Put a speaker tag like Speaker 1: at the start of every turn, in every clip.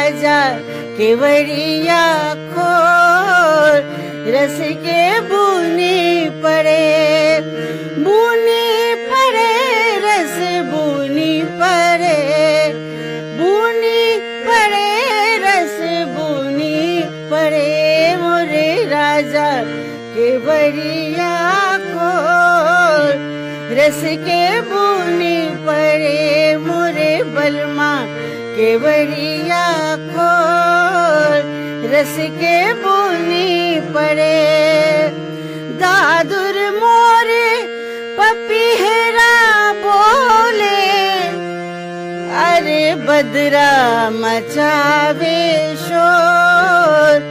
Speaker 1: राजा केवड़िया खोल, रस के बूनी पड़े, बूनी पड़े, रस बूनी पड़े, बूनी पड़े, रस बूनी पड़े, मोरे राजा केवड़िया खोल, रस के बूनी पड़े, मोरे बलमा केवड़िया खोल, रस के बूनी पड़े। दादुर मोरे पपीहरा बोले, अरे बदरा मचावे शोर,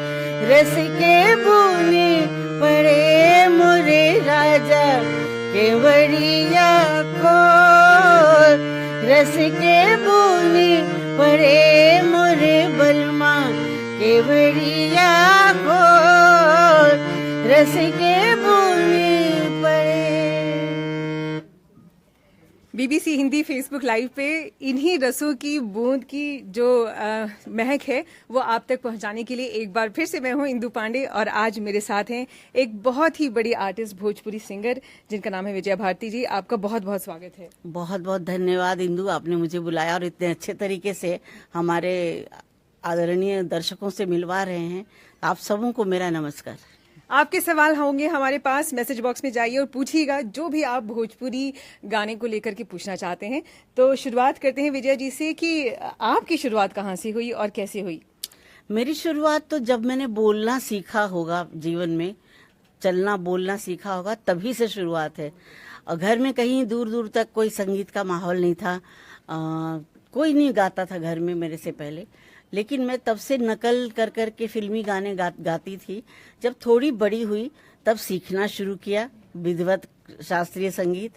Speaker 1: रस के बूनी पड़े, मोरे राजा केवड़िया खोल, रस के बूनी पड़े, मोरे बलमा केवड़िया खोल, रस के बूनी पड़े।
Speaker 2: बीबीसी हिंदी फेसबुक लाइव पे इन्हीं रसों की बूंद की जो महक है वो आप तक पहुंचाने के लिए एक बार फिर से मैं हूं इंदु पांडे, और आज मेरे साथ हैं एक बहुत ही बड़ी आर्टिस्ट, भोजपुरी सिंगर जिनका नाम है विजया भारती जी। आपका बहुत बहुत स्वागत है।
Speaker 1: बहुत बहुत धन्यवाद इंदु, आपने मुझे बुलाया और इतने अच्छे तरीके से हमारे आदरणीय दर्शकों से मिलवा रहे हैं। आप सबों को मेरा नमस्कार।
Speaker 2: आपके सवाल होंगे हमारे पास, मैसेज बॉक्स में जाइए और पूछिएगा जो भी आप भोजपुरी गाने को लेकर के पूछना चाहते हैं। तो शुरुआत करते हैं विजया जी से कि आपकी शुरुआत कहाँ से हुई और कैसे हुई?
Speaker 1: मेरी शुरुआत तो जब मैंने बोलना सीखा होगा, जीवन में चलना बोलना सीखा होगा, तभी से शुरुआत है। और घर में कहीं दूर दूर तक कोई संगीत का माहौल नहीं था, कोई नहीं गाता था घर में मेरे से पहले, लेकिन मैं तब से नकल कर कर के फिल्मी गाने गाती थी। जब थोड़ी बड़ी हुई तब सीखना शुरू किया विधिवत शास्त्रीय संगीत,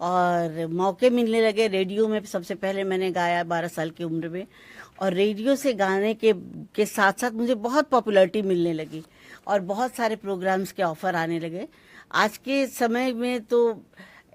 Speaker 1: और मौके मिलने लगे। रेडियो में सबसे पहले मैंने गाया 12 साल की उम्र में, और रेडियो से गाने के साथ साथ मुझे बहुत पॉपुलैरिटी मिलने लगी और बहुत सारे प्रोग्राम्स के ऑफर आने लगे। आज के समय में तो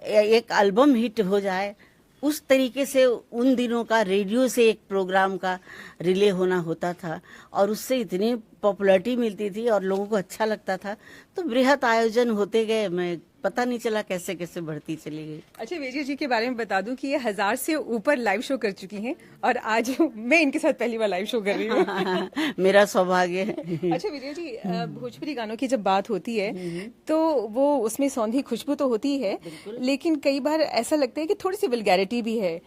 Speaker 1: एक एल्बम हिट हो जाए, उस तरीके से उन दिनों का रेडियो से एक प्रोग्राम का रिले होना होता था, और उससे इतनी पॉपुलैरिटी मिलती थी और लोगों को अच्छा लगता था। तो बृहत आयोजन होते गए, मैं पता नहीं चला कैसे कैसे बढ़ती चली गई।
Speaker 2: अच्छा, विजय जी के बारे में बता दूं कि ये 1000 से ऊपर लाइव शो कर चुकी हैं, और आज मैं इनके साथ पहली बार लाइव शो कर रही हूँ।
Speaker 1: मेरा सौभाग्य है।
Speaker 2: अच्छा विजय जी, भोजपुरी गानों की जब बात होती है तो वो उसमें सौंधी खुशबू तो होती है, लेकिन कई बार ऐसा लगता है कि थोड़ी सी वल्गैरिटी भी है।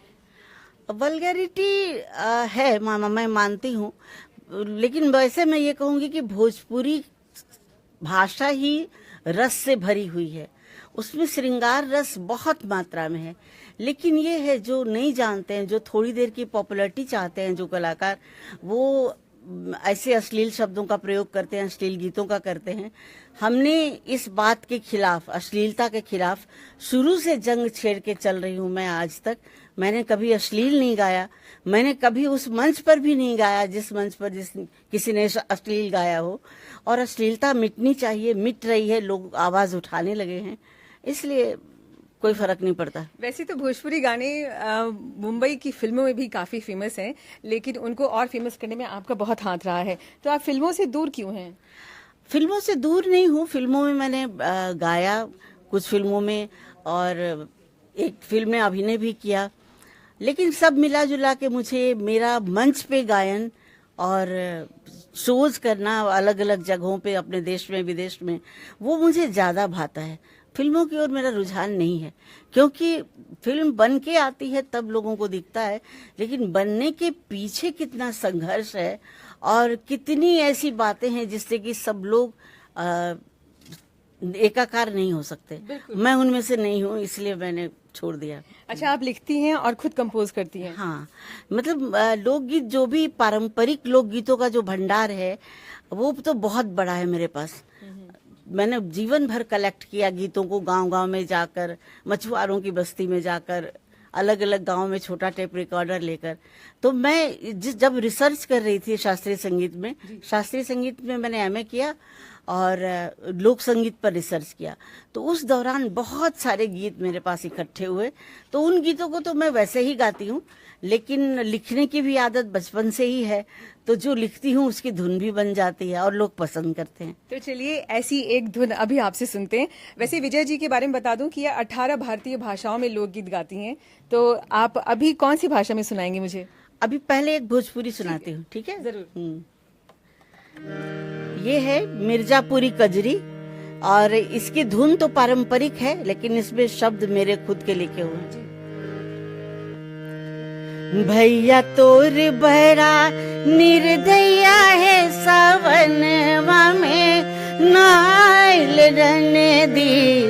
Speaker 1: वल्गैरिटी है, मैं मानती हूँ, लेकिन वैसे मैं ये कहूँगी कि भोजपुरी भाषा ही रस से भरी हुई है, उसमें श्रृंगार रस बहुत मात्रा में है। लेकिन ये है, जो नहीं जानते हैं, जो थोड़ी देर की पॉपुलैरिटी चाहते हैं, जो कलाकार, वो ऐसे अश्लील शब्दों का प्रयोग करते हैं, अश्लील गीतों का करते हैं। हमने इस बात के खिलाफ, अश्लीलता के खिलाफ शुरू से जंग छेड़ के चल रही हूँ मैं आज तक। मैंने कभी अश्लील नहीं गाया, मैंने कभी उस मंच पर भी नहीं गाया जिस मंच पर किसी ने अश्लील गाया हो। और अश्लीलता मिटनी चाहिए, मिट रही है, लोग आवाज उठाने लगे हैं, इसलिए कोई फर्क नहीं पड़ता।
Speaker 2: वैसे तो भोजपुरी गाने मुंबई की फिल्मों में भी काफी फेमस हैं, लेकिन उनको और फेमस करने में आपका बहुत हाथ रहा है। तो आप फिल्मों से दूर क्यों हैं?
Speaker 1: फिल्मों से दूर नहीं हूँ, फिल्मों में मैंने गाया कुछ फिल्मों में, और एक फिल्म में अभिनय भी किया, लेकिन सब मिला जुला के मुझे मेरा मंच पे गायन और शोज करना अलग अलग जगहों पे, अपने देश में विदेश में, वो मुझे ज्यादा भाता है। फिल्मों की ओर मेरा रुझान नहीं है, क्योंकि फिल्म बन के आती है तब लोगों को दिखता है, लेकिन बनने के पीछे कितना संघर्ष है और कितनी ऐसी बातें हैं जिससे कि सब लोग एकाकार नहीं हो सकते। मैं उनमें से नहीं हूँ, इसलिए मैंने छोड़ दिया।
Speaker 2: अच्छा, आप लिखती हैं और खुद कंपोज करती हैं?
Speaker 1: हाँ, मतलब लोकगीत, जो भी पारंपरिक लोकगीतों का जो भंडार है वो तो बहुत बड़ा है मेरे पास। मैंने जीवन भर कलेक्ट किया गीतों को, गांव-गांव में जाकर, मछुआरों की बस्ती में जाकर, अलग अलग गांव में छोटा टेप रिकॉर्डर लेकर। तो मैं जब रिसर्च कर रही थी शास्त्रीय संगीत में मैंने एमए किया और लोक संगीत पर रिसर्च किया, तो उस दौरान बहुत सारे गीत मेरे पास इकट्ठे हुए। तो उन गीतों को तो मैं वैसे ही गाती हूँ, लेकिन लिखने की भी आदत बचपन से ही है, तो जो लिखती हूँ उसकी धुन भी बन जाती है और लोग पसंद करते हैं।
Speaker 2: तो चलिए ऐसी एक धुन अभी आपसे सुनते हैं। वैसे विजय जी के बारे में बता दूं कि ये 18 भारतीय भाषाओं में लोकगीत गाती हैं, तो आप अभी कौन सी भाषा में सुनाएंगे मुझे?
Speaker 1: अभी पहले एक भोजपुरी सुनाती हूँ, ठीक है?
Speaker 2: जरूर।
Speaker 1: ये है मिर्जापुरी कजरी, और इसकी धुन तो पारंपरिक है लेकिन इसमें शब्द मेरे खुद के लिखे हुए हैं। भैया तोर बहरा निर्दया है, सावनवा में नाइल रहने दी।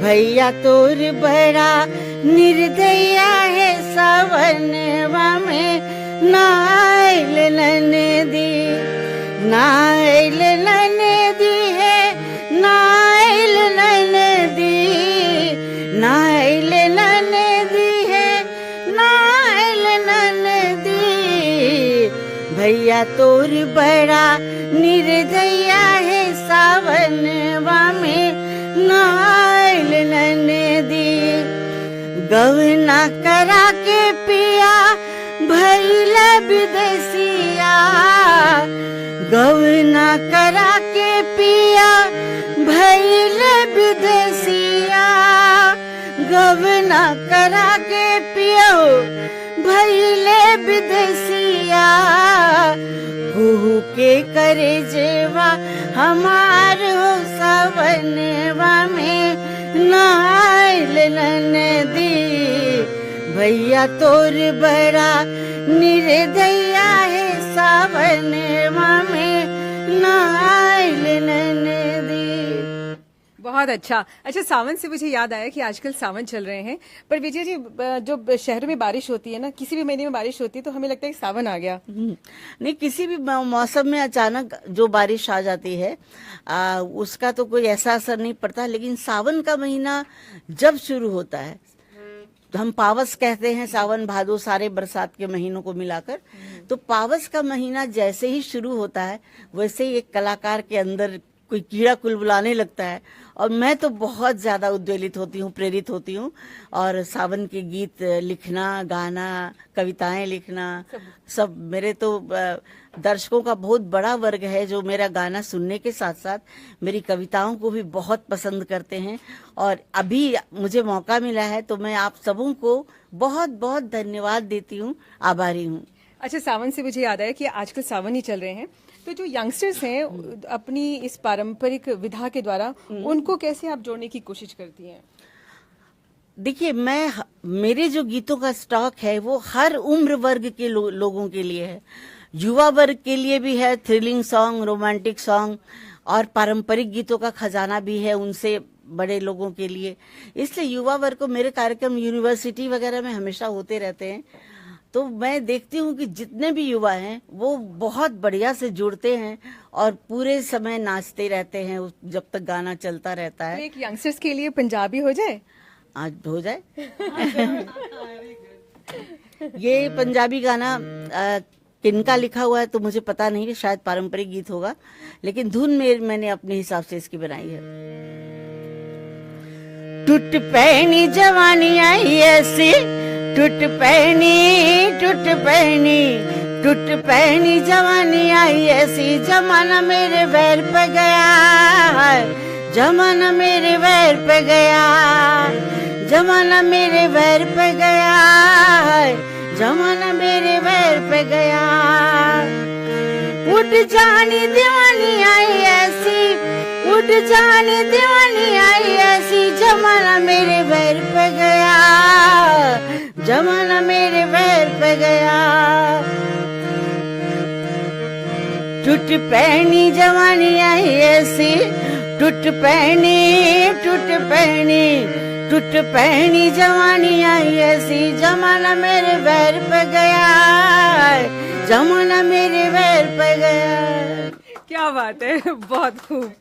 Speaker 1: भैया तोर बहरा निर्दया है, सावनवा में नाइल रहने दी। नाइल रहने दी है, नाइल रहने दी। नाइल रहने दी है, नाइल रहने दी। भैया तोर बड़ा निर्दया है, सावनवा में नाइल रहने दी। गवना करा के पिया भैला विदेसिया। गवना करा के पिया भैले विदेसिया। गवना करा के पिया भैले विदेसिया। कुहू के करे जेवा हमार हो, सावनवा में नाइल नदी। भैया तोर बड़ा निर्दया है, सावनवा में नाइल नदी।
Speaker 2: बहुत अच्छा। सावन से मुझे याद आया कि आजकल सावन चल रहे हैं, पर विजय जी जो शहर में बारिश होती है ना, किसी भी महीने में बारिश होती है तो हमें लगता है कि सावन आ गया।
Speaker 1: नहीं, किसी भी मौसम में अचानक जो बारिश आ जाती है उसका तो कोई ऐसा असर नहीं पड़ता, लेकिन सावन का महीना जब शुरू होता है, हम पावस कहते हैं सावन भादो सारे बरसात के महीनों को मिलाकर, तो पावस का महीना जैसे ही शुरू होता है वैसे ही एक कलाकार के अंदर कोई कीड़ा कुलबुलाने लगता है, और मैं तो बहुत ज्यादा उद्वेलित होती हूँ, प्रेरित होती हूँ। और सावन के गीत लिखना, गाना, कविताएं लिखना, सब मेरे तो दर्शकों का बहुत बड़ा वर्ग है जो मेरा गाना सुनने के साथ साथ मेरी कविताओं को भी बहुत पसंद करते हैं। और अभी मुझे मौका मिला है तो मैं आप सबों को बहुत बहुत धन्यवाद देती हूँ, आभारी हूँ।
Speaker 2: सावन से मुझे याद आया कि आजकल सावन ही चल रहे हैं, तो जो यंगस्टर्स हैं अपनी इस पारंपरिक विधा के द्वारा उनको कैसे आप जोड़ने की कोशिश करती हैं?
Speaker 1: देखिए, मेरे जो गीतों का स्टॉक है वो हर उम्र वर्ग के लोगों के लिए है। युवा वर्ग के लिए भी है थ्रिलिंग सॉन्ग, रोमांटिक सॉन्ग, और पारंपरिक गीतों का खजाना भी है उनसे बड़े लोगों के लिए। इसलिए युवा वर्ग को मेरे कार्यक्रम यूनिवर्सिटी वगैरह में हमेशा होते रहते हैं, तो मैं देखती हूँ कि जितने भी युवा हैं वो बहुत बढ़िया से जुड़ते हैं और पूरे समय नाचते रहते हैं जब तक गाना चलता रहता है।
Speaker 2: तो एक यंगस्टर्स के लिए पंजाबी हो जाए?
Speaker 1: आज हो जाए। ये पंजाबी गाना किनका लिखा हुआ है तो मुझे पता नहीं, शायद पारंपरिक गीत होगा, लेकिन धुन में मैंने अपने हिसाब से इसकी बनाई है। टूट पैनी जवानी आई ऐसी, टूट पैनी जवानी आई ऐसी। जमाना मेरे वैर पे गया है, जमाना मेरे वैर पे गया। जमाना मेरे वैर पे गया है, जमाना मेरे वैर पे गया। उठ जानी दीवानी आई ऐसी, उठ जानी दीवानी आई ऐसी। जमाना मेरे वैर पे गया, जमाना मेरे वैर पे गया। टूट पैनी जवानी आई ऐसी, टूट पैनी जवानी आई ऐसी। जमाना मेरे वैर पे गया, जमाना मेरे वैर पे गया।
Speaker 2: क्या बात है, बहुत खूब।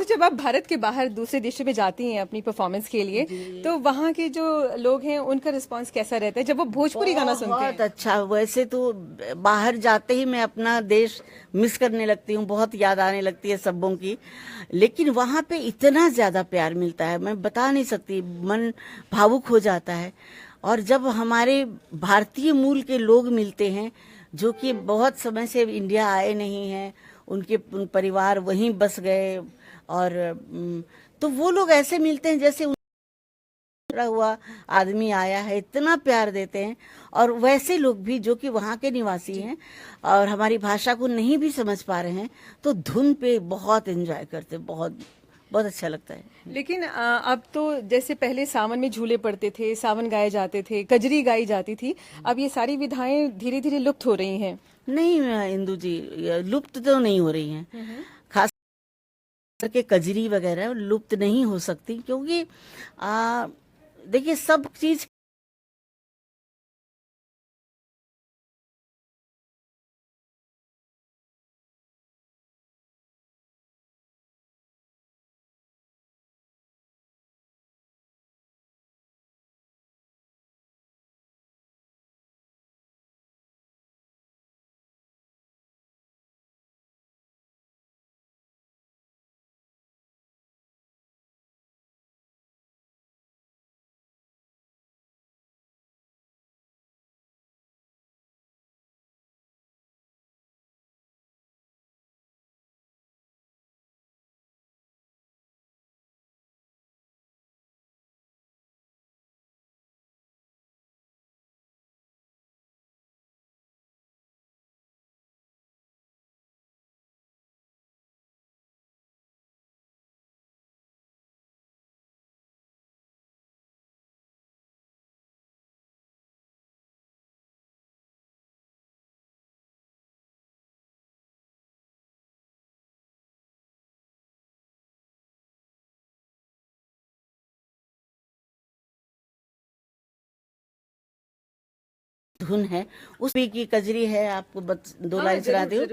Speaker 2: जब आप भारत के बाहर दूसरे देशों में जाती हैं अपनी परफॉर्मेंस के लिए, तो वहाँ के जो लोग हैं उनका रिस्पांस कैसा रहता है जब वो भोजपुरी गाना सुनते हैं?
Speaker 1: बहुत अच्छा। वैसे तो बाहर जाते ही मैं अपना देश मिस करने लगती हूँ, बहुत याद आने लगती है सबों की, लेकिन वहाँ पे इतना ज्यादा प्यार मिलता है, मैं बता नहीं सकती, मन भावुक हो जाता है। और जब हमारे भारतीय मूल के लोग मिलते हैं जो कि बहुत समय से इंडिया आए नहीं हैं, उनके परिवार वहीं बस गए, और तो वो लोग ऐसे मिलते हैं जैसे हुआ आदमी आया है, इतना प्यार देते हैं। और वैसे लोग भी जो कि वहाँ के निवासी हैं और हमारी भाषा को नहीं भी समझ पा रहे हैं, तो धुन पे बहुत एंजॉय करते हैं, बहुत बहुत अच्छा लगता है।
Speaker 2: लेकिन अब तो जैसे पहले सावन में झूले पड़ते थे, सावन गाए जाते थे, कजरी गाई जाती थी, अब ये सारी विधाएं धीरे धीरे लुप्त हो रही हैं।
Speaker 1: नहीं इंदु जी, लुप्त तो नहीं हो रही हैं। खास करके कजरी वगैरह लुप्त नहीं हो सकती, क्योंकि देखिए सब चीज धुन है, उस पे की कजरी है, आपको दो लाइन सुनाती हूँ।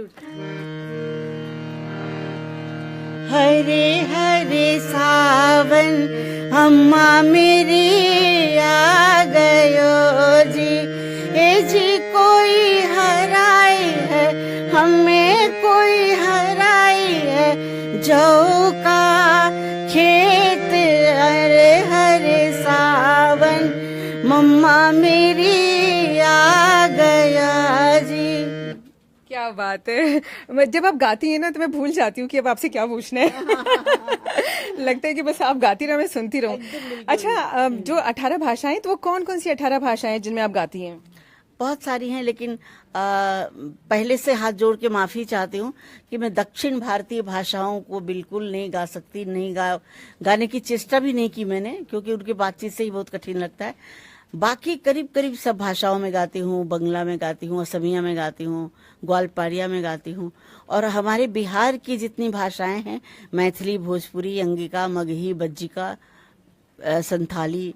Speaker 1: हरे हरे सावन अम्मा मेरी आ गयो जी, ए जी कोई हराई है, हमें कोई हराई है, जौ का खेत हरे हरे सावन मम्मा मेरी आ गया जी।
Speaker 2: क्या बात है। जब आप गाती हैं ना तो मैं भूल जाती हूँ कि अब आपसे क्या पूछना है। लगता है कि बस आप गाती रहो, मैं सुनती रहूं। अच्छा, जो 18 भाषाएं, तो वो कौन कौन सी 18 भाषाएं जिनमें आप गाती हैं?
Speaker 1: बहुत सारी हैं, लेकिन पहले से हाथ जोड़ के माफी चाहती हूँ कि मैं दक्षिण भारतीय भाषाओं को बिल्कुल नहीं गा सकती, गाने की चेष्टा भी नहीं की मैंने, क्योंकि उनकी बातचीत से ही बहुत कठिन लगता है। बाकी करीब करीब सब भाषाओं में गाती हूँ, बंगला में गाती हूँ, असमिया में गाती हूँ, ग्वालपारिया में गाती हूँ, और हमारे बिहार की जितनी भाषाएं हैं, मैथिली, भोजपुरी, अंगिका, मगही, बज्जिका, संथाली,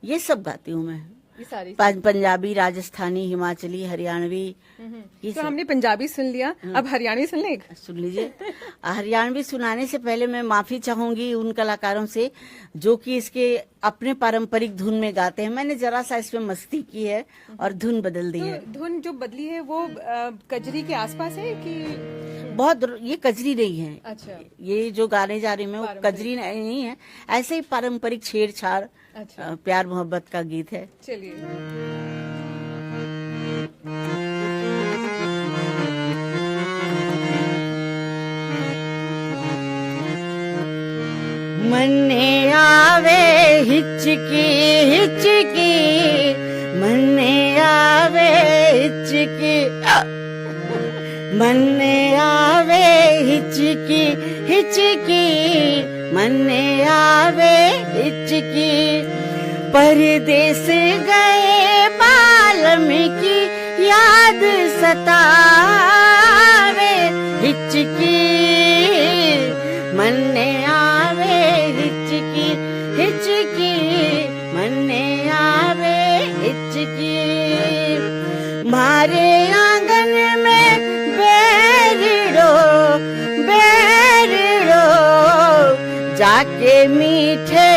Speaker 1: ये सब गाती हूँ मैं।
Speaker 2: ये सारी
Speaker 1: पंजाबी, राजस्थानी, हिमाचली, हरियाणवी, ये
Speaker 2: तो हमने पंजाबी सुन लिया, अब हरियाणवी सुन लें।
Speaker 1: सुन लीजिए। हरियाणवी सुनाने से पहले मैं माफी चाहूंगी उन कलाकारों से जो कि इसके अपने पारंपरिक धुन में गाते हैं। मैंने जरा सा इसमें मस्ती की है और धुन बदल दी है।
Speaker 2: धुन जो बदली है वो कजरी के आसपास है कि
Speaker 1: बहुत, ये कजरी नहीं है।
Speaker 2: अच्छा,
Speaker 1: ये जो गाने जा रही मैं वो कजरी नहीं है, ऐसे ही पारंपरिक छेड़छाड़,
Speaker 2: अच्छा,
Speaker 1: प्यार मोहब्बत का गीत है।
Speaker 2: चलिए।
Speaker 1: मन्ने आवे हिचकी हिचकी, मन्ने आवे हिचकी, मन्ने आवे हिचकी हिचकी, मन्ने आवे हिचकी, परदेस गए बाल्मीकि याद सतावे हिचकी, मन्ने आवे हिचकी हिचकी, मन्ने आवे हिचकी, मारे आंगन में बैरिड़ो बैरिड़ो, जाके मीठे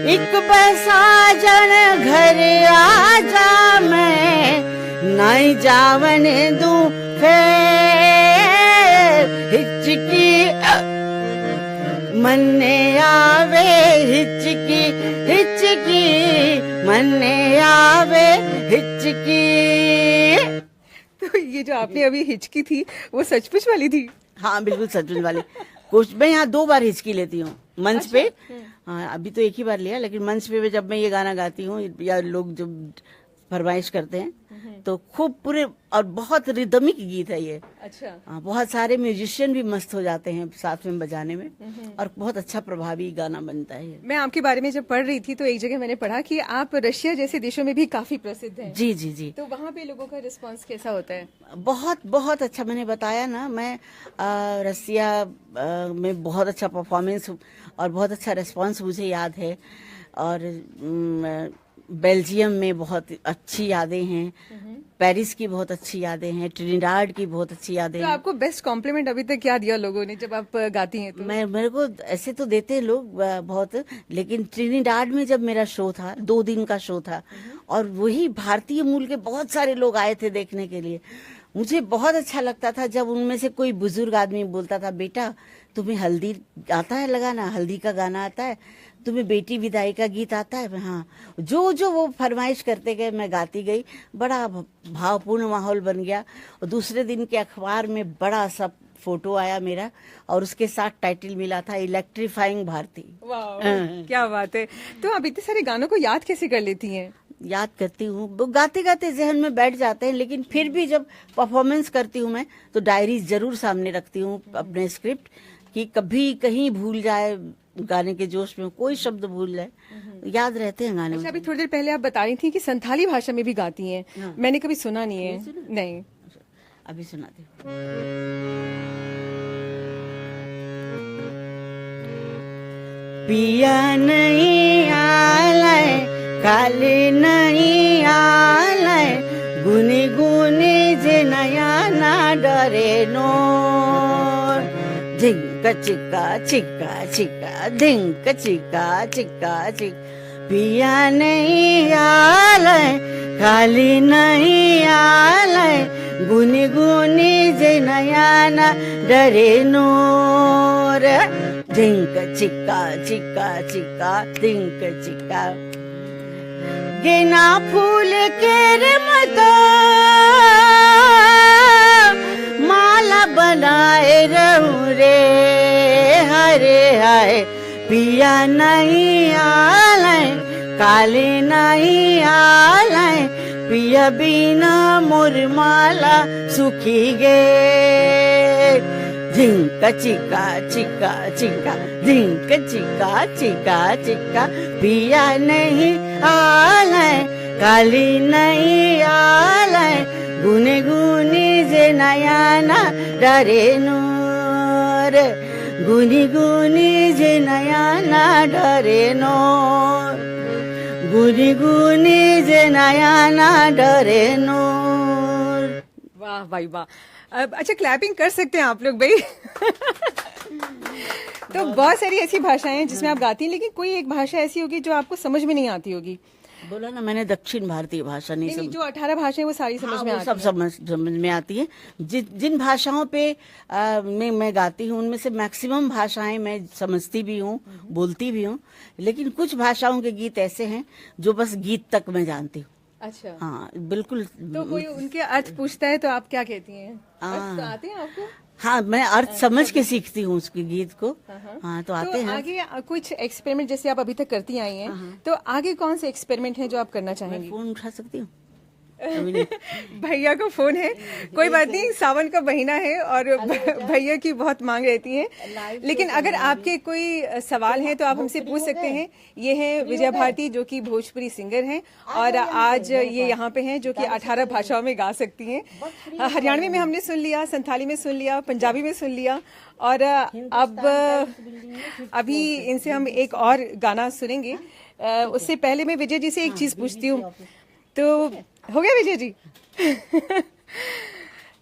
Speaker 1: एक बसाजन घर आजा, मैं नहीं जावन दूं फेर, मने आवे हिचकी।
Speaker 2: तो ये जो आपने अभी हिचकी थी वो सचमुच वाली थी?
Speaker 1: हाँ बिल्कुल सचमुच वाली। कुछ मैं यहाँ 2 बार हिचकी लेती हूँ मंच पे। हाँ अभी तो एक ही बार लिया, लेकिन मंच पे जब मैं ये गाना गाती हूँ या लोग जब फरमाइश करते हैं तो खूब पूरे, और बहुत रिदमिक गीत है ये।
Speaker 2: अच्छा।
Speaker 1: हाँ, बहुत सारे म्यूजिशियन भी मस्त हो जाते हैं साथ में बजाने में, और बहुत अच्छा प्रभावी गाना बनता है ये।
Speaker 2: मैं आपके बारे में जब पढ़ रही थी तो एक जगह मैंने पढ़ा कि आप रशिया जैसे देशों में भी काफी प्रसिद्ध हैं।
Speaker 1: जी जी जी।
Speaker 2: तो वहाँ पे लोगों का रिस्पांस कैसा होता है? बहुत
Speaker 1: बहुत अच्छा। मैंने बताया ना, मैं रसिया में बहुत अच्छा परफॉर्मेंस और बहुत अच्छा रिस्पांस मुझे याद है, और बेल्जियम में बहुत अच्छी यादें हैं, पेरिस की बहुत अच्छी यादें हैं, ट्रिनिडाड की बहुत अच्छी यादें
Speaker 2: तो
Speaker 1: हैं।
Speaker 2: आपको बेस्ट कॉम्प्लीमेंट अभी तक क्या दिया लोगों ने जब आप गाती हैं तो?
Speaker 1: मेरे को ऐसे तो देते हैं लोग बहुत, लेकिन ट्रिनिडाड में जब मेरा शो था, 2 दिन का शो था, और वही भारतीय मूल के बहुत सारे लोग आए थे देखने के लिए। मुझे बहुत अच्छा लगता था जब उनमें से कोई बुजुर्ग आदमी बोलता था, बेटा तुम्हें हल्दी आता है लगाना, हल्दी का गाना आता है, तुम्हें बेटी विदाई का गीत आता है? हाँ। जो जो वो फरमाइश करते गए मैं गाती गई, बड़ा भावपूर्ण माहौल बन गया। और दूसरे दिन के अखबार में बड़ा सा फोटो आया मेरा, और उसके साथ टाइटल मिला था इलेक्ट्रीफाइंग भारती।
Speaker 2: वाह, क्या बात है। तो आप इतने सारे गानों को याद कैसे कर लेती हैं?
Speaker 1: याद करती हूँ, वो गाते गाते जहन में बैठ जाते हैं, लेकिन फिर भी जब परफॉर्मेंस करती हूँ मैं तो डायरी जरूर सामने रखती हूँ, अपने स्क्रिप्ट, कि कभी कहीं भूल जाए गाने के जोश में कोई शब्द भूल जाए, याद रहते हैं गाने।
Speaker 2: अच्छा, अभी थोड़ी देर पहले आप बता रही थी कि संथाली भाषा में भी गाती हैं।
Speaker 1: हाँ।
Speaker 2: मैंने कभी सुना नहीं है। नहीं।
Speaker 1: अभी सुनाती हूँ। पिया नहीं आलय, काले नहीं आलय, गुनी गुनी जे नया ना डरे नो, धिंक चिका चिका चिका, धिंक चिका चिका चिक। पिया नहीं आलय, काली नहीं आलय, गुनी गुनी जे नया ना डरे नोर, धिंक चिका चिका चिका, धिंक चिका। गेना फूल के रे मतो माला बनाए रहूं रे, हरे हाय। पिया नहीं आलय, काले नहीं आलय, पिया बिना मोर माला सुखी गे, धिंक चिका चिका चिका, धिंक चिका चिका चिका। पिया नहीं आलय, काली नहीं आलय, गुने गुनी जे नयाना डरे नोर, गुनी गुनी जे नयाना डरे नोर, गुनी गुनी जे नयाना डरे नोर।
Speaker 2: वाह भाई वाह। अच्छा, क्लैपिंग कर सकते हैं आप लोग भाई। तो बहुत सारी ऐसी भाषाएं हैं जिसमें आप गाती हैं, लेकिन कोई एक भाषा ऐसी होगी जो आपको समझ में नहीं आती होगी।
Speaker 1: बोला ना मैंने, दक्षिण भारतीय भाषा नहीं
Speaker 2: नहीं, जो 18 भाषाएं वो सारी समझ में
Speaker 1: वो
Speaker 2: आती
Speaker 1: सब समझ में आती है। जिन भाषाओं पे में मैं गाती हूँ उनमें से मैक्सिमम भाषाएं मैं समझती भी हूँ, बोलती भी हूँ, लेकिन कुछ भाषाओं के गीत ऐसे हैं जो बस गीत तक मैं जानती हूँ।
Speaker 2: अच्छा।
Speaker 1: हाँ बिल्कुल।
Speaker 2: तो कोई उनके अर्थ पूछता है तो आप क्या कहती हैं? अर्थ तो आते हैं आपको?
Speaker 1: हाँ, मैं अर्थ समझ के सीखती हूँ उसके गीत को। हाँ तो आते हैं।
Speaker 2: आगे कुछ एक्सपेरिमेंट जैसे आप अभी तक करती आई हैं, तो आगे कौन से एक्सपेरिमेंट हैं जो आप करना चाहेंगी?
Speaker 1: फोन उठा सकती हूँ?
Speaker 2: भैया का फोन है, कोई बात नहीं, सावन का महीना है और भैया की बहुत मांग रहती है। लेकिन अगर आपके कोई सवाल हैं तो आप हमसे पूछ सकते हैं। ये है विजया भारती जो कि भोजपुरी सिंगर हैं और आज ये यहाँ पे हैं, जो कि 18 भाषाओं में गा सकती हैं। हरियाणवी में हमने सुन लिया, संथाली में सुन लिया, पंजाबी में सुन लिया, और अब अभी इनसे हम एक और गाना सुनेंगे। उससे पहले मैं विजय जी से एक चीज पूछती हूँ। तो हो गया विजय जी?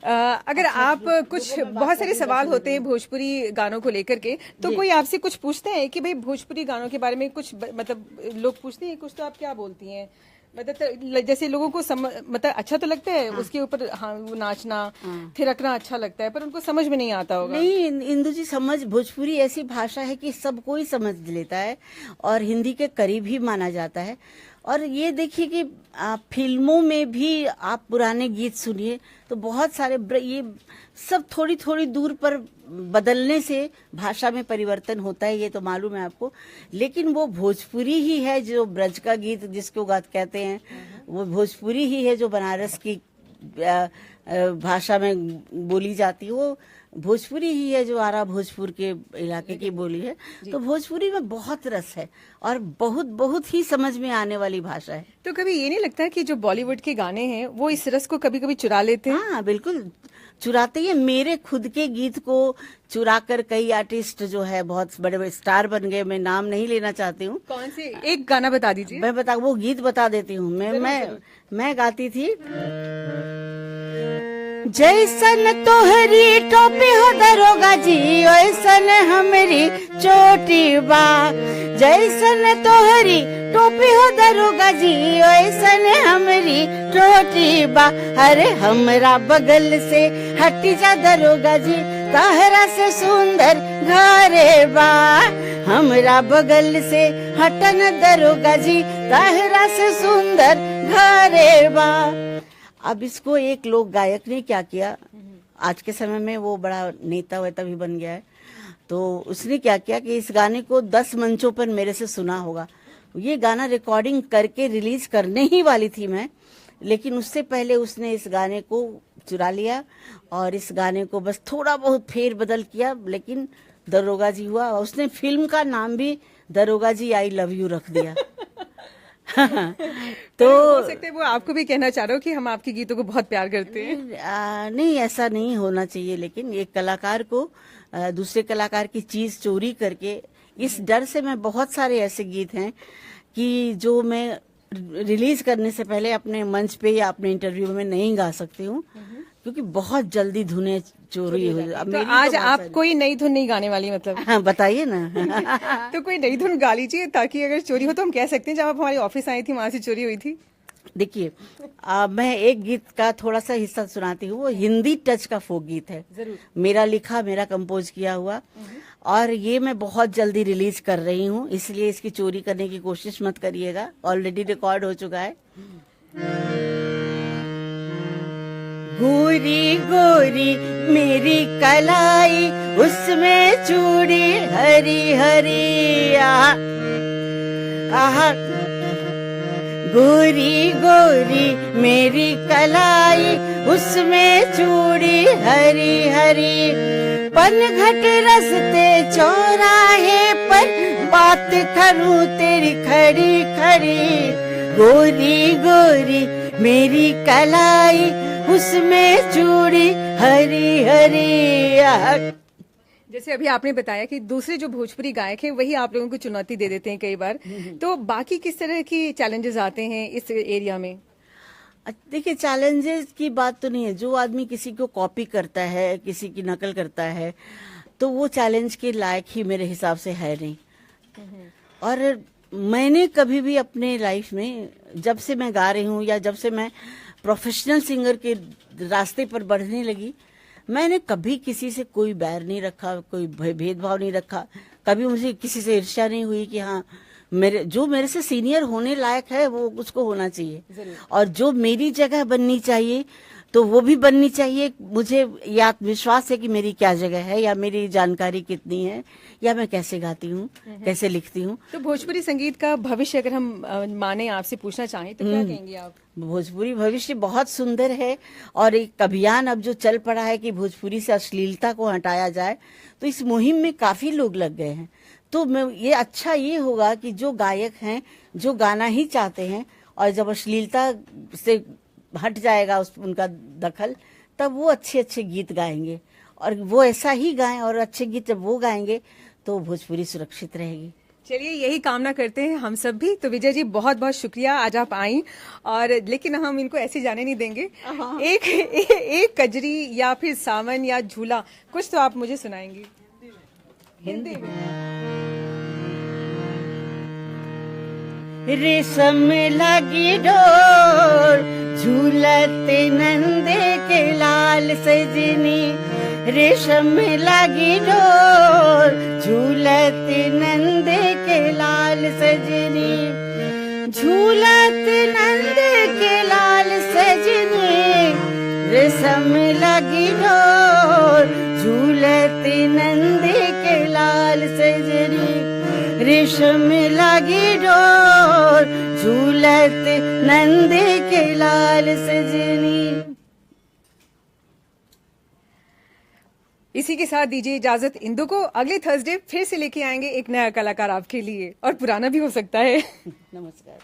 Speaker 2: अगर आप कुछ, बहुत सारे सवाल होते हैं भोजपुरी गानों को लेकर के, तो कोई आपसे कुछ पूछते हैं कि भाई भोजपुरी गानों के बारे में कुछ, मतलब लोग पूछते हैं कुछ, तो आप क्या बोलती हैं? मतलब जैसे लोगों को मतलब अच्छा तो लगता है, उसके ऊपर हाँ वो नाचना थिरकना अच्छा लगता है, पर उनको समझ में नहीं आता होगा।
Speaker 1: नहीं इंदु जी, समझ, भोजपुरी ऐसी भाषा है कि सब कोई समझ लेता है और हिंदी के करीब ही माना जाता है। और ये देखिए कि फिल्मों में भी आप पुराने गीत सुनिए तो बहुत सारे ये सब थोड़ी थोड़ी दूर पर बदलने से भाषा में परिवर्तन होता है, ये तो मालूम है आपको। लेकिन वो भोजपुरी ही है जो ब्रज का गीत जिसको गात कहते हैं, वो भोजपुरी ही है जो बनारस की भाषा में बोली जाती है। वो भोजपुरी ही है जो आरा भोजपुर के इलाके की बोली है। तो भोजपुरी में बहुत रस है और बहुत बहुत ही समझ में आने वाली भाषा है।
Speaker 2: तो कभी ये नहीं लगता कि जो बॉलीवुड के गाने हैं वो इस रस को कभी कभी चुरा लेते हैं?
Speaker 1: हाँ बिल्कुल चुराते ही। मेरे खुद के गीत को चुरा कर कई आर्टिस्ट जो है बहुत बड़े बड़े स्टार बन गए। मैं नाम नहीं लेना चाहती हूँ।
Speaker 2: कौन से एक गाना बता दीजिए।
Speaker 1: मैं वो गीत बता देती हूँ। मैं गाती थी, जैसन तोहरी टोपी हो दरोगा जी वैसन हमारी चोटी बा, जैसन तोहरी टोपी हो दरोगा जी वैसन हमारी चोटी बा। अरे हमरा बगल से हटी जा दरोगा जी ताहरा से सुंदर घरे बा, हमरा बगल से हटन दरोगा जी ताहरा से सुंदर घरे बा। अब इसको एक लोक गायक ने क्या किया, आज के समय में वो बड़ा नेता वेता भी बन गया है, तो उसने क्या किया कि इस गाने को 10 मंचों पर मेरे से सुना होगा। ये गाना रिकॉर्डिंग करके रिलीज करने ही वाली थी मैं, लेकिन उससे पहले उसने इस गाने को चुरा लिया और इस गाने को बस थोड़ा बहुत फेर बदल किया, लेकिन दरोगा जी हुआ। उसने फिल्म का नाम भी दरोगा जी आई लव यू रख दिया।
Speaker 2: तो हो सकता है वो आपको भी कहना चाह रहे हो कि हम आपके गीतों को बहुत प्यार करते हैं।
Speaker 1: नहीं ऐसा नहीं होना चाहिए, लेकिन एक कलाकार को दूसरे कलाकार की चीज चोरी करके, इस डर से मैं बहुत सारे ऐसे गीत हैं कि जो मैं रिलीज करने से पहले अपने मंच पे या अपने इंटरव्यू में नहीं गा सकती हूँ, क्योंकि बहुत जल्दी धुनें चोरी हो जाती।
Speaker 2: तो आज आप कोई नई धुन नहीं गाने वाली मतलब?
Speaker 1: हाँ बताइए ना।
Speaker 2: तो कोई नई धुन गा लीजिए ताकि अगर चोरी हो तो हम कह सकते हैं जब आप हमारे ऑफिस आई थी वहां से चोरी हुई थी।
Speaker 1: देखिए मैं एक गीत का थोड़ा सा हिस्सा सुनाती हूँ। वो हिंदी टच का फोक गीत है,
Speaker 2: जरूर।
Speaker 1: मेरा लिखा मेरा कंपोज किया हुआ, और ये मैं बहुत जल्दी रिलीज कर रही हूँ, इसलिए इसकी चोरी करने की कोशिश मत करिएगा, ऑलरेडी रिकॉर्ड हो चुका है। गोरी गोरी मेरी कलाई उसमें चूड़ी हरी हरी आहा, गोरी गोरी मेरी कलाई उसमें चूड़ी हरी हरी, पनघट रस्ते चौराहे पर बात करूं तेरी खड़ी खड़ी, गोरी गोरी मेरी कलाई उसमें चूड़ी हरी हरी।
Speaker 2: जैसे अभी आपने बताया कि दूसरे जो भोजपुरी गायक हैं वही आप लोगों को चुनौती दे देते हैं कई बार, तो बाकी किस तरह की चैलेंजेस आते हैं इस एरिया में?
Speaker 1: देखिए चैलेंजेस की बात तो नहीं है, जो आदमी किसी को कॉपी करता है, किसी की नकल करता है, तो वो चैलेंज के लायक ही मेरे हिसाब से है नहीं। और मैंने कभी भी अपने लाइफ में, जब से मैं गा रही हूँ या जब से मैं प्रोफेशनल सिंगर के रास्ते पर बढ़ने लगी, मैंने कभी किसी से कोई बैर नहीं रखा, कोई भेदभाव नहीं रखा, कभी मुझे किसी से ईर्ष्या नहीं हुई कि हाँ मेरे से सीनियर होने लायक है वो उसको होना चाहिए, और जो मेरी जगह बननी चाहिए तो वो भी बननी चाहिए। मुझे ये आत्मविश्वास है कि मेरी क्या जगह है, या मेरी जानकारी कितनी है, या मैं कैसे गाती हूँ, कैसे लिखती हूँ।
Speaker 2: तो भोजपुरी संगीत का भविष्य अगर हम माने आपसे पूछना चाहें तो क्या कहेंगे आप?
Speaker 1: भोजपुरी भविष्य बहुत सुंदर है, और एक अभियान अब जो चल पड़ा है कि भोजपुरी से अश्लीलता को हटाया जाए, तो इस मुहिम में काफी लोग लग गए हैं। तो मैं ये अच्छा ये होगा कि जो गायक हैं जो गाना ही चाहते हैं, और जब अश्लीलता से हट जाएगा उनका दखल, तब वो अच्छे अच्छे गीत गाएंगे, और वो ऐसा ही गाएं, और अच्छे गीत जब वो गाएंगे तो भोजपुरी सुरक्षित रहेगी।
Speaker 2: चलिए यही कामना करते हैं हम सब भी। तो विजय जी बहुत बहुत शुक्रिया, आज आप आई, और लेकिन हम इनको ऐसे जाने नहीं देंगे। एक कजरी या फिर सावन या झूला कुछ तो आप मुझे सुनाएंगी हिंदी में।
Speaker 1: रेशम लगी डोर झूलते नंदे के लाल सजनी, रेशम लगी डोर झूलते नंदे के लाल सजनी, झूलत नंद के लाल सजनी रेशम लगी डोर, झूलत नंद के लाल सजनी रेशम लगी डोर, झूलत नंद के लाल सजनी।
Speaker 2: इसी के साथ दीजिए इजाजत इंदु को। अगले थर्सडे फिर से लेके आएंगे एक नया कलाकार आपके लिए, और पुराना भी हो सकता है।
Speaker 1: नमस्कार।